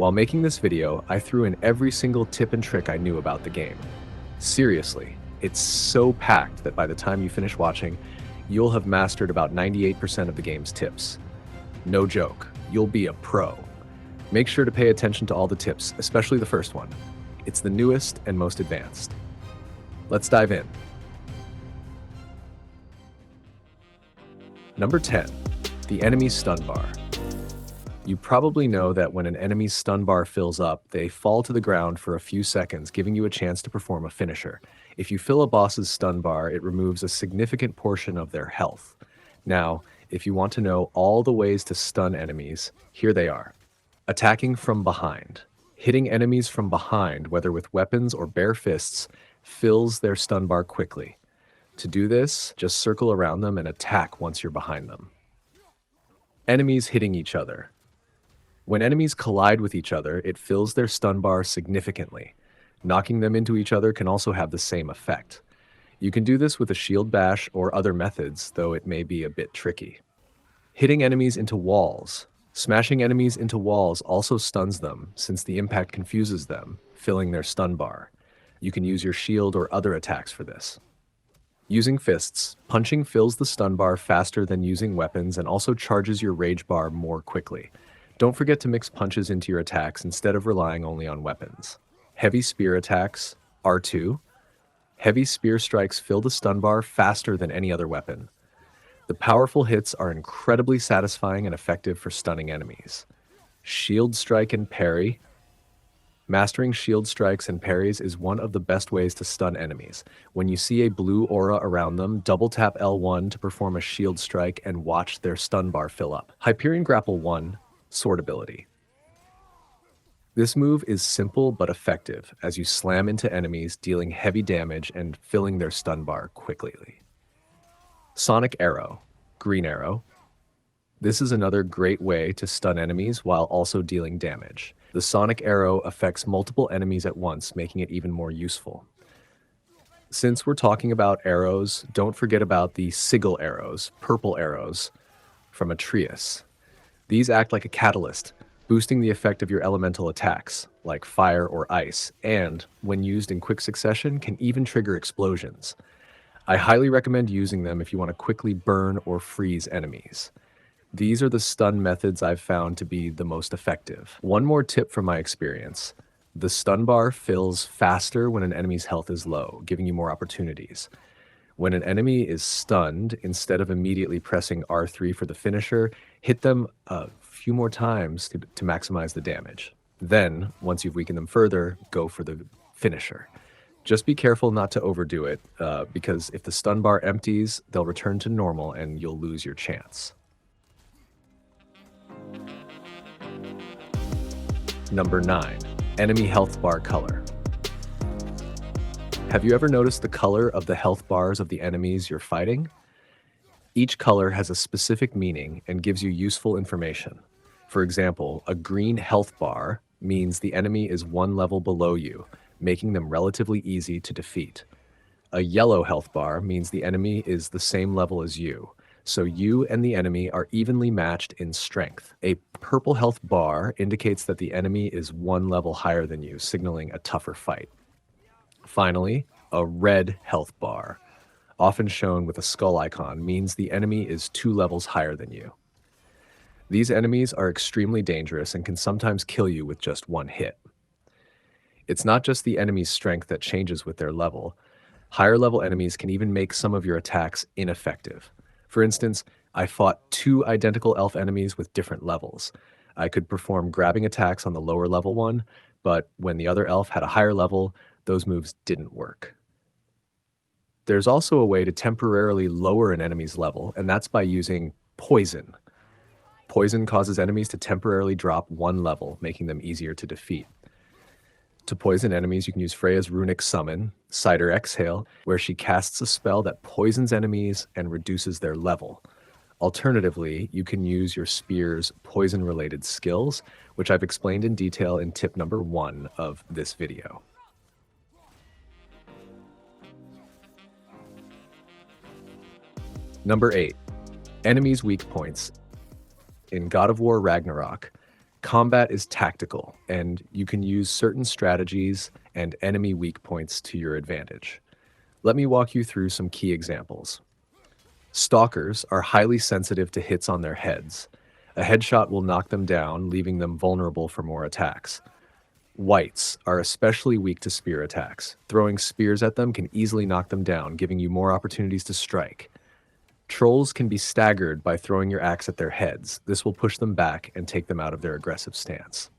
While making this video, I threw in every single tip and trick I knew about the game. Seriously, it's so packed that by the time you finish watching, you'll have mastered about 98% of the game's tips. No joke, you'll be a pro. Make sure to pay attention to all the tips, especially the first one. It's the newest and most advanced. Let's dive in. Number 10, the enemy's stun bar. You probably know that when an enemy's stun bar fills up, they fall to the ground for a few seconds, giving you a chance to perform a finisher. If you fill a boss's stun bar, it removes a significant portion of their health. Now, if you want to know all the ways to stun enemies, here they are. Attacking from behind. Hitting enemies from behind, whether with weapons or bare fists, fills their stun bar quickly. To do this, just circle around them and attack once you're behind them. Enemies hitting each other. When enemies collide with each other, it fills their stun bar significantly. Knocking them into each other can also have the same effect. You can do this with a shield bash or other methods, though it may be a bit tricky. Hitting enemies into walls. Smashing enemies into walls also stuns them, since the impact confuses them, filling their stun bar. You can use your shield or other attacks for this. Using fists, punching fills the stun bar faster than using weapons and also charges your rage bar more quickly. Don't forget to mix punches into your attacks instead of relying only on weapons. Heavy spear attacks, R2. Heavy spear strikes fill the stun bar faster than any other weapon. The powerful hits are incredibly satisfying and effective for stunning enemies. Shield strike and parry. Mastering shield strikes and parries is one of the best ways to stun enemies. When you see a blue aura around them, double tap L1 to perform a shield strike and watch their stun bar fill up. Hyperion Grapple 1. Sword ability. This move is simple but effective as you slam into enemies, dealing heavy damage and filling their stun bar quickly. Sonic Arrow, Green Arrow. This is another great way to stun enemies while also dealing damage. The Sonic Arrow affects multiple enemies at once, making it even more useful. Since we're talking about arrows, don't forget about the sigil arrows, purple arrows, from Atreus. These act like a catalyst, boosting the effect of your elemental attacks, like fire or ice, and, when used in quick succession, can even trigger explosions. I highly recommend using them if you want to quickly burn or freeze enemies. These are the stun methods I've found to be the most effective. One more tip from my experience. The stun bar fills faster when an enemy's health is low, giving you more opportunities. When an enemy is stunned, instead of immediately pressing R3 for the finisher, hit them a few more times to maximize the damage. Then, once you've weakened them further, go for the finisher. Just be careful not to overdo it, because if the stun bar empties, they'll return to normal and you'll lose your chance. Number 9, enemy health bar color. Have you ever noticed the color of the health bars of the enemies you're fighting? Each color has a specific meaning and gives you useful information. For example, a green health bar means the enemy is one level below you, making them relatively easy to defeat. A yellow health bar means the enemy is the same level as you, so you and the enemy are evenly matched in strength. A purple health bar indicates that the enemy is one level higher than you, signaling a tougher fight. Finally, a red health bar, often shown with a skull icon, means the enemy is 2 levels higher than you. These enemies are extremely dangerous and can sometimes kill you with just one hit. It's not just the enemy's strength that changes with their level. Higher level enemies can even make some of your attacks ineffective. For instance, I fought 2 identical elf enemies with different levels. I could perform grabbing attacks on the lower level one, but when the other elf had a higher level, those moves didn't work. There's also a way to temporarily lower an enemy's level, and that's by using poison. Poison causes enemies to temporarily drop 1 level, making them easier to defeat. To poison enemies, you can use Freya's runic summon, Cider Exhale, where she casts a spell that poisons enemies and reduces their level. Alternatively, you can use your spear's poison-related skills, which I've explained in detail in tip number 1 of this video. Number 8, enemies' weak points. In God of War Ragnarok, Combat is tactical, and you can use certain strategies and enemy weak points to your advantage. Let me walk you through some key examples. Stalkers are highly sensitive to hits on their heads. A headshot will knock them down, leaving them vulnerable for more attacks. Wights are especially weak to spear attacks. Throwing spears at them can easily knock them down, giving you more opportunities to strike. Trolls can be staggered by throwing your axe at their heads. This will push them back and take them out of their aggressive stance.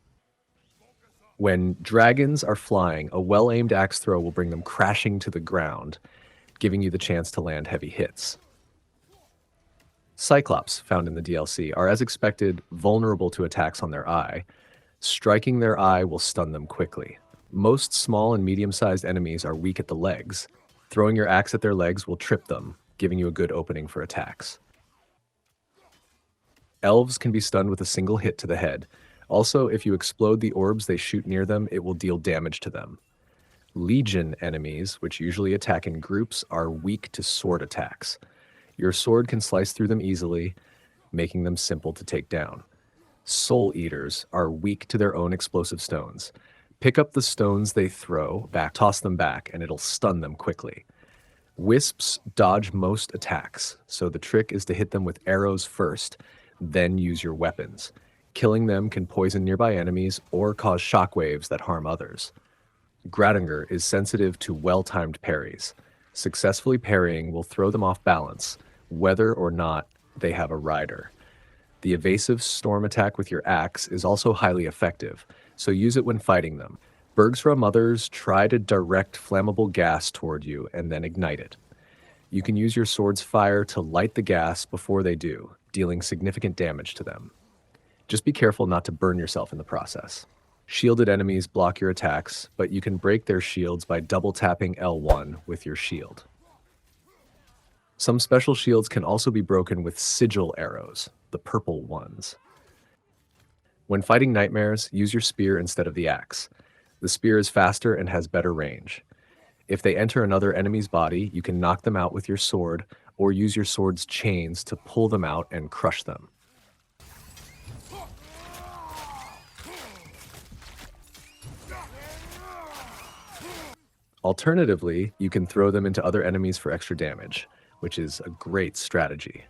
When dragons are flying, a well-aimed axe throw will bring them crashing to the ground, giving you the chance to land heavy hits. Cyclops, found in the DLC, are as expected vulnerable to attacks on their eye. Striking their eye will stun them quickly. Most small and medium-sized enemies are weak at the legs. Throwing your axe at their legs will trip them, giving you a good opening for attacks. Elves can be stunned with a single hit to the head. Also, if you explode the orbs they shoot near them, it will deal damage to them. Legion enemies, which usually attack in groups, are weak to sword attacks. Your sword can slice through them easily, making them simple to take down. Soul Eaters are weak to their own explosive stones. Pick up the stones they throw, toss them back, and it'll stun them quickly. Wisps dodge most attacks, so the trick is to hit them with arrows first, then use your weapons. Killing them can poison nearby enemies or cause shockwaves that harm others. Gradinger is sensitive to well-timed parries. Successfully parrying will throw them off balance, whether or not they have a rider. The evasive storm attack with your axe is also highly effective, so use it when fighting them. Bergsra mothers try to direct flammable gas toward you and then ignite it. You can use your sword's fire to light the gas before they do, dealing significant damage to them. Just be careful not to burn yourself in the process. Shielded enemies block your attacks, but you can break their shields by double tapping L1 with your shield. Some special shields can also be broken with sigil arrows, the purple ones. When fighting nightmares, use your spear instead of the axe. The spear is faster and has better range. If they enter another enemy's body, you can knock them out with your sword or use your sword's chains to pull them out and crush them. Alternatively, you can throw them into other enemies for extra damage, which is a great strategy.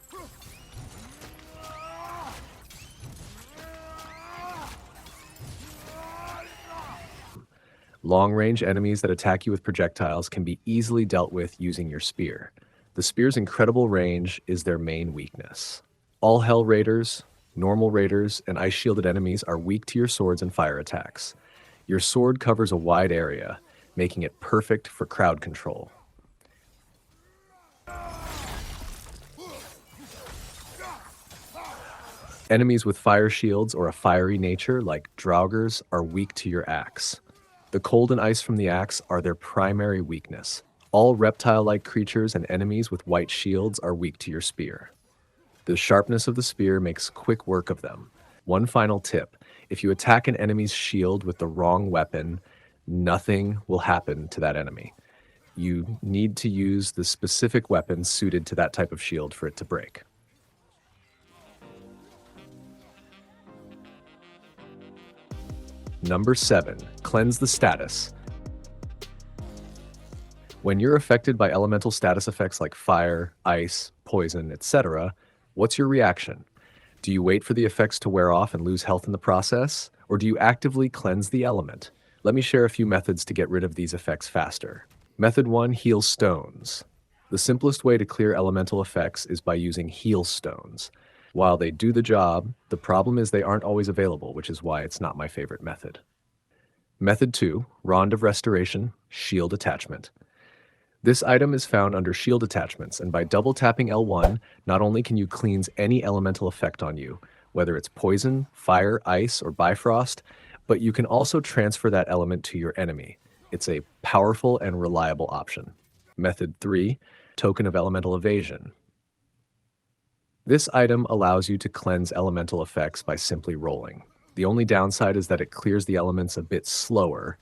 Long-range enemies that attack you with projectiles can be easily dealt with using your spear. The spear's incredible range is their main weakness. All Hell Raiders, normal raiders, and ice-shielded enemies are weak to your swords and fire attacks. Your sword covers a wide area, making it perfect for crowd control. Enemies with fire shields or a fiery nature, like Draugrs, are weak to your axe. The cold and ice from the axe are their primary weakness. All reptile-like creatures and enemies with white shields are weak to your spear. The sharpness of the spear makes quick work of them. One final tip: if you attack an enemy's shield with the wrong weapon, nothing will happen to that enemy. You need to use the specific weapon suited to that type of shield for it to break. Number 7, cleanse the status. When you're affected by elemental status effects like fire, ice, poison, etc., what's your reaction? Do you wait for the effects to wear off and lose health in the process? Or do you actively cleanse the element? Let me share a few methods to get rid of these effects faster. Method 1, heal stones. The simplest way to clear elemental effects is by using heal stones. While they do the job, the problem is they aren't always available, which is why it's not my favorite method. Method 2, Rond of Restoration, Shield Attachment. This item is found under Shield Attachments, and by double tapping L1, not only can you cleanse any elemental effect on you, whether it's poison, fire, ice, or Bifrost, but you can also transfer that element to your enemy. It's a powerful and reliable option. Method 3, Token of Elemental Evasion. This item allows you to cleanse elemental effects by simply rolling. The only downside is that it clears the elements a bit slower,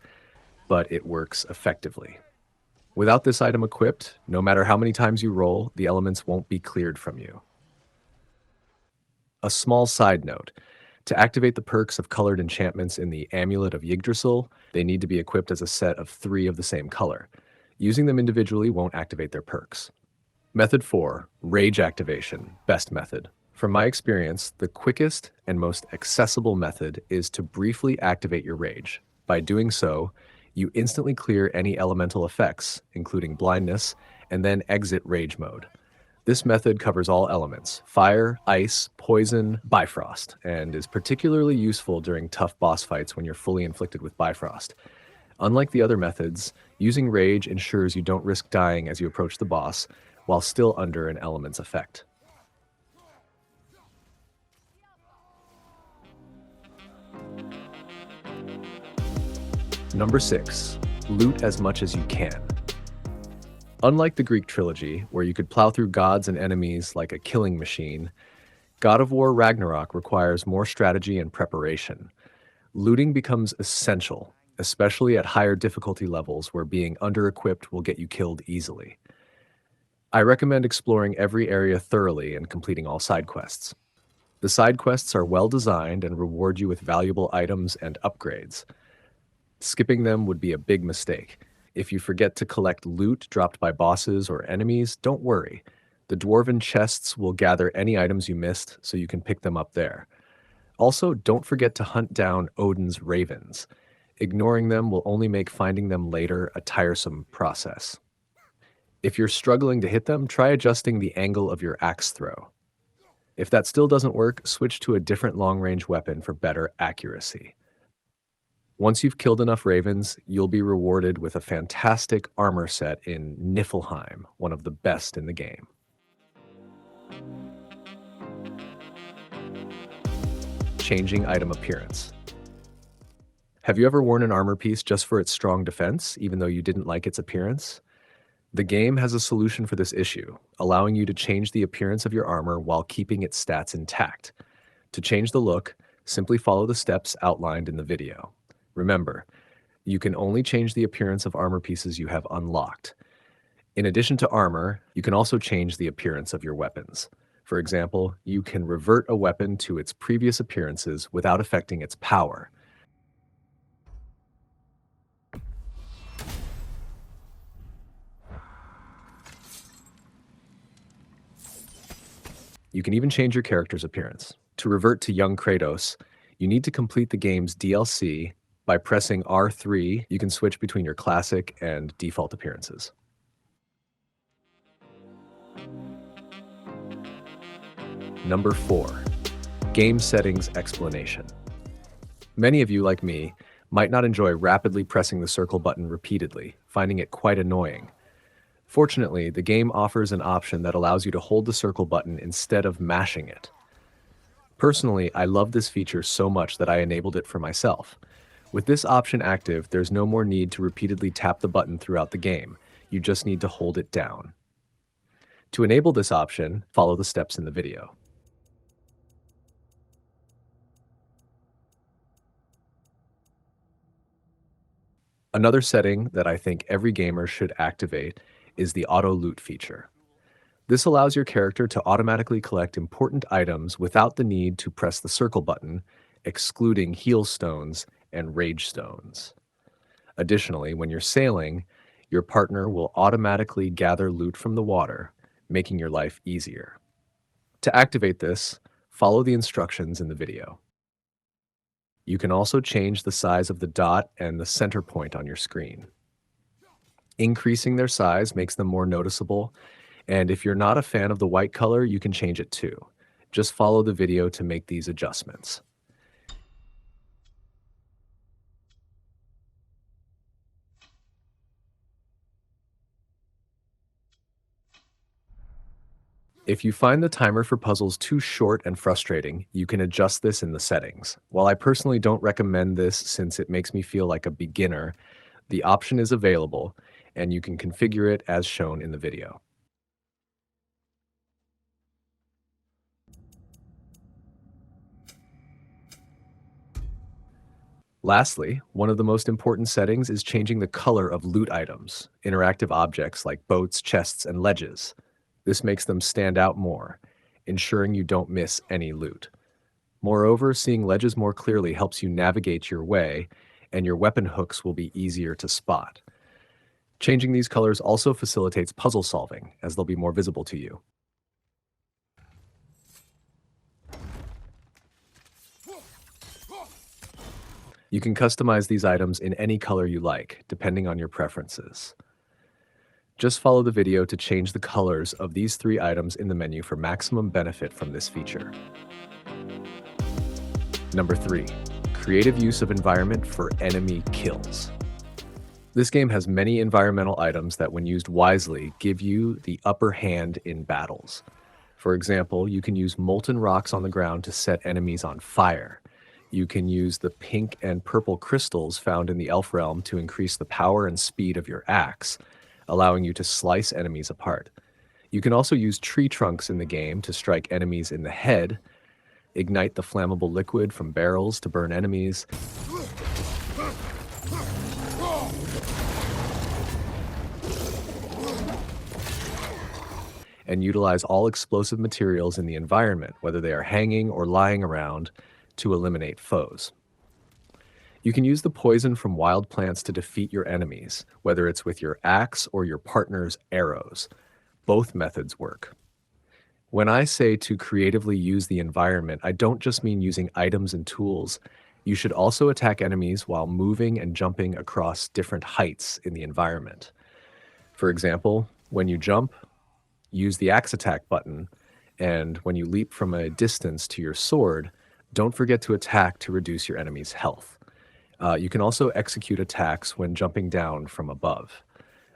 but it works effectively. Without this item equipped, no matter how many times you roll, the elements won't be cleared from you. A small side note: To activate the perks of colored enchantments in the Amulet of Yggdrasil, they need to be equipped as a set of 3 of the same color. Using them individually won't activate their perks. Method 4, Rage Activation, best method. From my experience, the quickest and most accessible method is to briefly activate your rage. By doing so, you instantly clear any elemental effects, including blindness, and then exit rage mode. This method covers all elements: fire, ice, poison, Bifrost, and is particularly useful during tough boss fights when you're fully inflicted with Bifrost. Unlike the other methods, using rage ensures you don't risk dying as you approach the boss while still under an element's effect. Number 6, loot as much as you can. Unlike the Greek trilogy, where you could plow through gods and enemies like a killing machine, God of War Ragnarok requires more strategy and preparation. Looting becomes essential, especially at higher difficulty levels where being under-equipped will get you killed easily. I recommend exploring every area thoroughly and completing all side quests. The side quests are well designed and reward you with valuable items and upgrades. Skipping them would be a big mistake. If you forget to collect loot dropped by bosses or enemies, don't worry. The dwarven chests will gather any items you missed so you can pick them up there. Also, don't forget to hunt down Odin's ravens. Ignoring them will only make finding them later a tiresome process. If you're struggling to hit them, try adjusting the angle of your axe throw. If that still doesn't work, switch to a different long-range weapon for better accuracy. Once you've killed enough ravens, you'll be rewarded with a fantastic armor set in Niflheim, one of the best in the game. Changing item appearance. Have you ever worn an armor piece just for its strong defense, even though you didn't like its appearance? The game has a solution for this issue, allowing you to change the appearance of your armor while keeping its stats intact. To change the look, simply follow the steps outlined in the video. Remember, you can only change the appearance of armor pieces you have unlocked. In addition to armor, you can also change the appearance of your weapons. For example, you can revert a weapon to its previous appearances without affecting its power. You can even change your character's appearance. To revert to young Kratos, you need to complete the game's DLC. By pressing R3, you can switch between your classic and default appearances. Number 4, game settings explanation. Many of you, like me, might not enjoy rapidly pressing the circle button repeatedly, finding it quite annoying. Fortunately, the game offers an option that allows you to hold the circle button instead of mashing it. Personally, I love this feature so much that I enabled it for myself. With this option active, there's no more need to repeatedly tap the button throughout the game. You just need to hold it down. To enable this option, follow the steps in the video. Another setting that I think every gamer should activate is the auto loot feature. This allows your character to automatically collect important items without the need to press the circle button, excluding heal stones and rage stones. Additionally, when you're sailing, your partner will automatically gather loot from the water, making your life easier. To activate this, follow the instructions in the video. You can also change the size of the dot and the center point on your screen. Increasing their size makes them more noticeable, and if you're not a fan of the white color, you can change it too. Just follow the video to make these adjustments. If you find the timer for puzzles too short and frustrating, you can adjust this in the settings. While I personally don't recommend this since it makes me feel like a beginner, the option is available, and you can configure it as shown in the video. Lastly, one of the most important settings is changing the color of loot items, interactive objects like boats, chests, and ledges. This makes them stand out more, ensuring you don't miss any loot. Moreover, seeing ledges more clearly helps you navigate your way, and your weapon hooks will be easier to spot. Changing these colors also facilitates puzzle solving, as they'll be more visible to you. You can customize these items in any color you like, depending on your preferences. Just follow the video to change the colors of these 3 items in the menu for maximum benefit from this feature. Number 3. Creative use of environment for enemy kills. This game has many environmental items that, when used wisely, give you the upper hand in battles. For example, you can use molten rocks on the ground to set enemies on fire. You can use the pink and purple crystals found in the Elf Realm to increase the power and speed of your axe, allowing you to slice enemies apart. You can also use tree trunks in the game to strike enemies in the head, ignite the flammable liquid from barrels to burn enemies, and utilize all explosive materials in the environment, whether they are hanging or lying around, to eliminate foes. You can use the poison from wild plants to defeat your enemies, whether it's with your axe or your partner's arrows. Both methods work. When I say to creatively use the environment, I don't just mean using items and tools. You should also attack enemies while moving and jumping across different heights in the environment. For example, when you jump, use the axe attack button, and when you leap from a distance to your sword, don't forget to attack to reduce your enemy's health. You can also execute attacks when jumping down from above.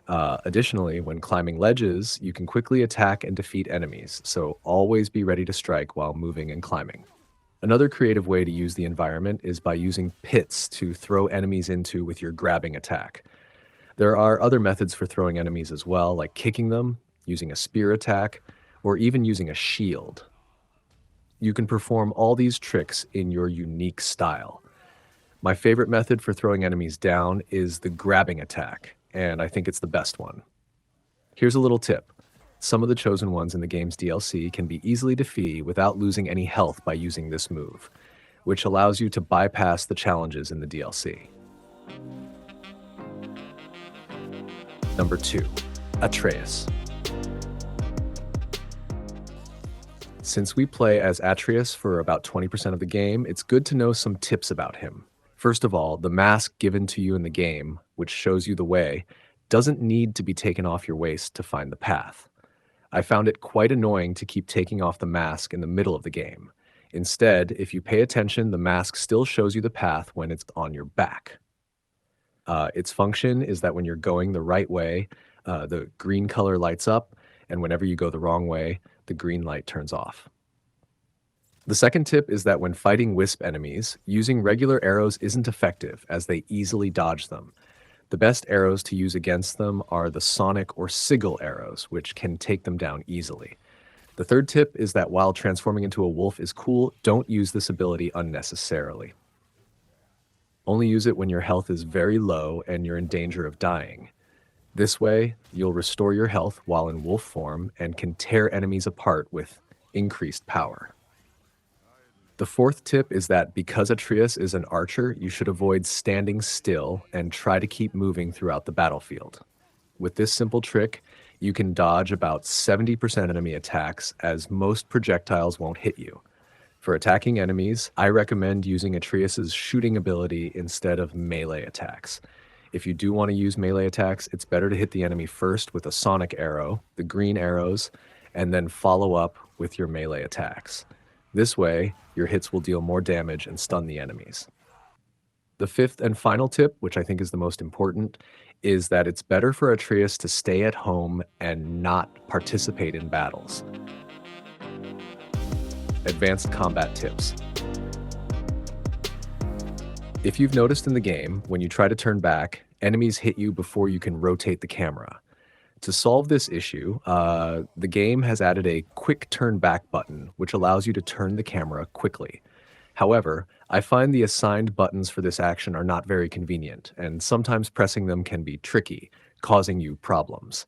Additionally, when climbing ledges, you can quickly attack and defeat enemies, so always be ready to strike while moving and climbing. Another creative way to use the environment is by using pits to throw enemies into with your grabbing attack. There are other methods for throwing enemies as well, like kicking them, using a spear attack, or even using a shield. You can perform all these tricks in your unique style. My favorite method for throwing enemies down is the grabbing attack, and I think it's the best one. Here's a little tip. Some of the chosen ones in the game's DLC can be easily defeated without losing any health by using this move, which allows you to bypass the challenges in the DLC. Number 2. Atreus. Since we play as Atreus for about 20% of the game, it's good to know some tips about him. First of all, the mask given to you in the game, which shows you the way, doesn't need to be taken off your waist to find the path. I found it quite annoying to keep taking off the mask in the middle of the game. Instead, if you pay attention, the mask still shows you the path when it's on your back. Its function is that when you're going the right way, the green color lights up, and whenever you go the wrong way, the green light turns off. The second tip is that when fighting wisp enemies, using regular arrows isn't effective as they easily dodge them. The best arrows to use against them are the sonic or sigil arrows, which can take them down easily. The third tip is that while transforming into a wolf is cool, don't use this ability unnecessarily. Only use it when your health is very low and you're in danger of dying. This way, you'll restore your health while in wolf form and can tear enemies apart with increased power. The fourth tip is that because Atreus is an archer, you should avoid standing still and try to keep moving throughout the battlefield. With this simple trick, you can dodge about 70% enemy attacks, as most projectiles won't hit you. For attacking enemies, I recommend using Atreus's shooting ability instead of melee attacks. If you do want to use melee attacks, it's better to hit the enemy first with a sonic arrow, the green arrows, and then follow up with your melee attacks. This way, your hits will deal more damage and stun the enemies. The fifth and final tip, which I think is the most important, is that it's better for Atreus to stay at home and not participate in battles. Advanced combat tips. If you've noticed in the game, when you try to turn back, enemies hit you before you can rotate the camera. To solve this issue, the game has added a quick turn back button, which allows you to turn the camera quickly. However, I find the assigned buttons for this action are not very convenient, and sometimes pressing them can be tricky, causing you problems.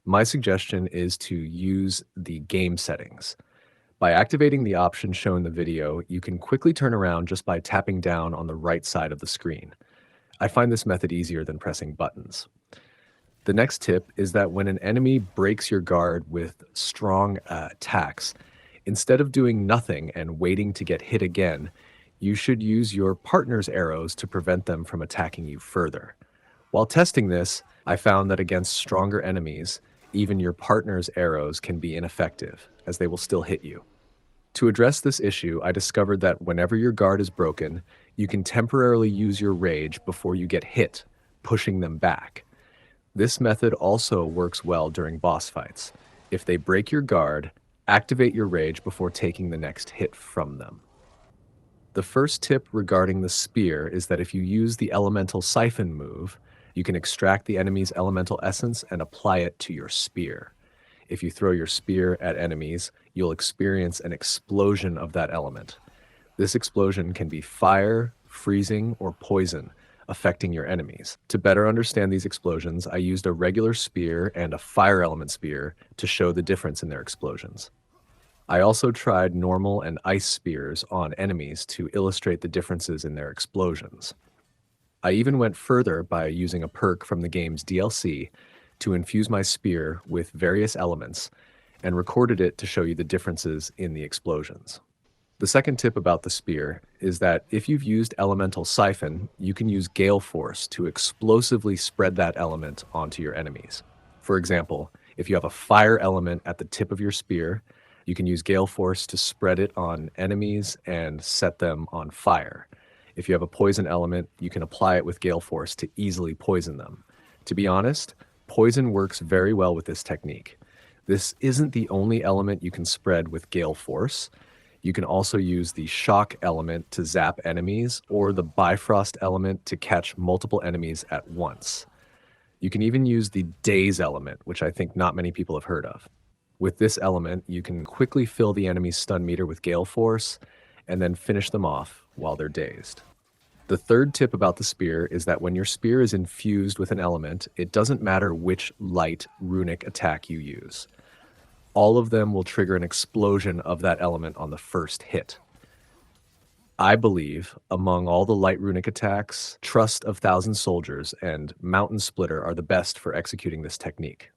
My suggestion is to use the game settings. By activating the option shown in the video, you can quickly turn around just by tapping down on the right side of the screen. I find this method easier than pressing buttons. The next tip is that when an enemy breaks your guard with strong attacks, instead of doing nothing and waiting to get hit again, you should use your partner's arrows to prevent them from attacking you further. While testing this, I found that against stronger enemies, even your partner's arrows can be ineffective, as they will still hit you. To address this issue, I discovered that whenever your guard is broken, you can temporarily use your rage before you get hit, pushing them back. This method also works well during boss fights. If they break your guard, activate your rage before taking the next hit from them. The first tip regarding the spear is that if you use the elemental siphon move, you can extract the enemy's elemental essence and apply it to your spear. If you throw your spear at enemies, you'll experience an explosion of that element. This explosion can be fire, freezing, or poison, affecting your enemies. To better understand these explosions, I used a regular spear and a fire element spear to show the difference in their explosions. I also tried normal and ice spears on enemies to illustrate the differences in their explosions. I even went further by using a perk from the game's DLC to infuse my spear with various elements and recorded it to show you the differences in the explosions. The second tip about the spear is that if you've used elemental siphon, you can use gale force to explosively spread that element onto your enemies. For example, if you have a fire element at the tip of your spear, you can use gale force to spread it on enemies and set them on fire. If you have a poison element, you can apply it with gale force to easily poison them. To be honest, poison works very well with this technique. This isn't the only element you can spread with gale force. You can also use the shock element to zap enemies or the bifrost element to catch multiple enemies at once. You can even use the daze element, which I think not many people have heard of. With this element, you can quickly fill the enemy's stun meter with gale force and then finish them off while they're dazed. The third tip about the spear is that when your spear is infused with an element, it doesn't matter which light runic attack you use. All of them will trigger an explosion of that element on the first hit. I believe, among all the light runic attacks, Trust of Thousand Soldiers and Mountain Splitter are the best for executing this technique.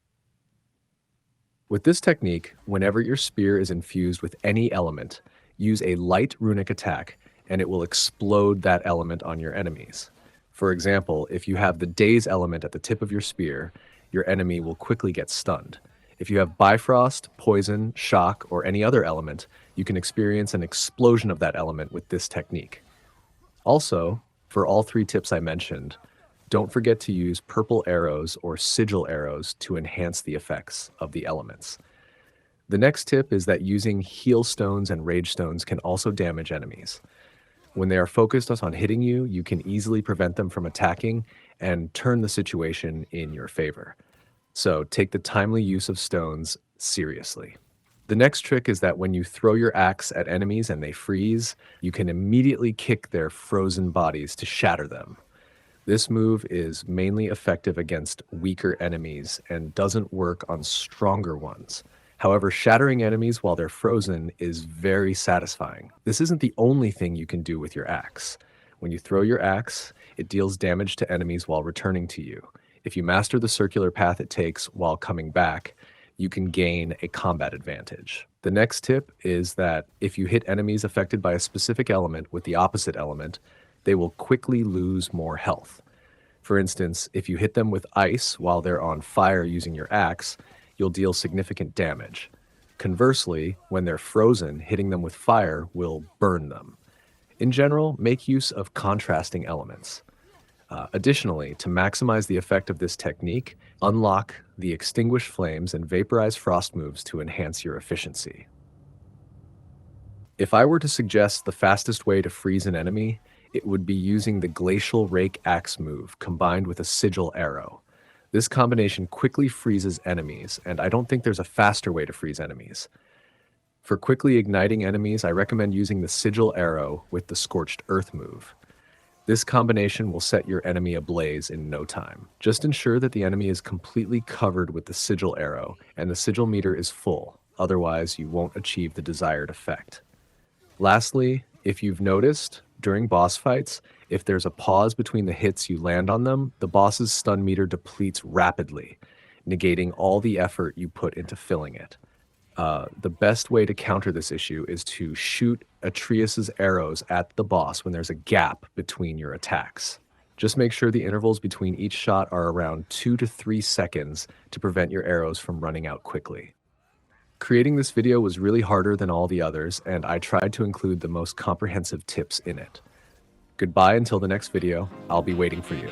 With this technique, whenever your spear is infused with any element, use a light runic attack and it will explode that element on your enemies. For example, if you have the daze element at the tip of your spear, your enemy will quickly get stunned. If you have bifrost, poison, shock, or any other element, you can experience an explosion of that element with this technique. Also, for all three tips I mentioned, don't forget to use purple arrows or sigil arrows to enhance the effects of the elements. The next tip is that using heal stones and rage stones can also damage enemies. When they are focused on hitting you, you can easily prevent them from attacking and turn the situation in your favor. So take the timely use of stones seriously. The next trick is that when you throw your axe at enemies and they freeze, you can immediately kick their frozen bodies to shatter them. This move is mainly effective against weaker enemies and doesn't work on stronger ones. However, shattering enemies while they're frozen is very satisfying. This isn't the only thing you can do with your axe. When you throw your axe, it deals damage to enemies while returning to you. If you master the circular path it takes while coming back, you can gain a combat advantage. The next tip is that if you hit enemies affected by a specific element with the opposite element, they will quickly lose more health. For instance, if you hit them with ice while they're on fire using your axe, you'll deal significant damage. Conversely, when they're frozen, hitting them with fire will burn them. In general, make use of contrasting elements. Additionally, to maximize the effect of this technique, unlock the Extinguish Flames and Vaporize Frost moves to enhance your efficiency. If I were to suggest the fastest way to freeze an enemy, it would be using the Glacial Rake Axe move combined with a Sigil Arrow. This combination quickly freezes enemies, and I don't think there's a faster way to freeze enemies. For quickly igniting enemies, I recommend using the Sigil Arrow with the Scorched Earth move. This combination will set your enemy ablaze in no time. Just ensure that the enemy is completely covered with the Sigil Arrow and the Sigil meter is full. otherwise you won't achieve the desired effect. Lastly, if you've noticed, during boss fights, if there's a pause between the hits you land on them, the boss's stun meter depletes rapidly, negating all the effort you put into filling it. The best way to counter this issue is to shoot Atreus's arrows at the boss when there's a gap between your attacks. Just make sure the intervals between each shot are around 2 to 3 seconds to prevent your arrows from running out quickly. Creating this video was really harder than all the others, and I tried to include the most comprehensive tips in it. Goodbye until the next video. I'll be waiting for you.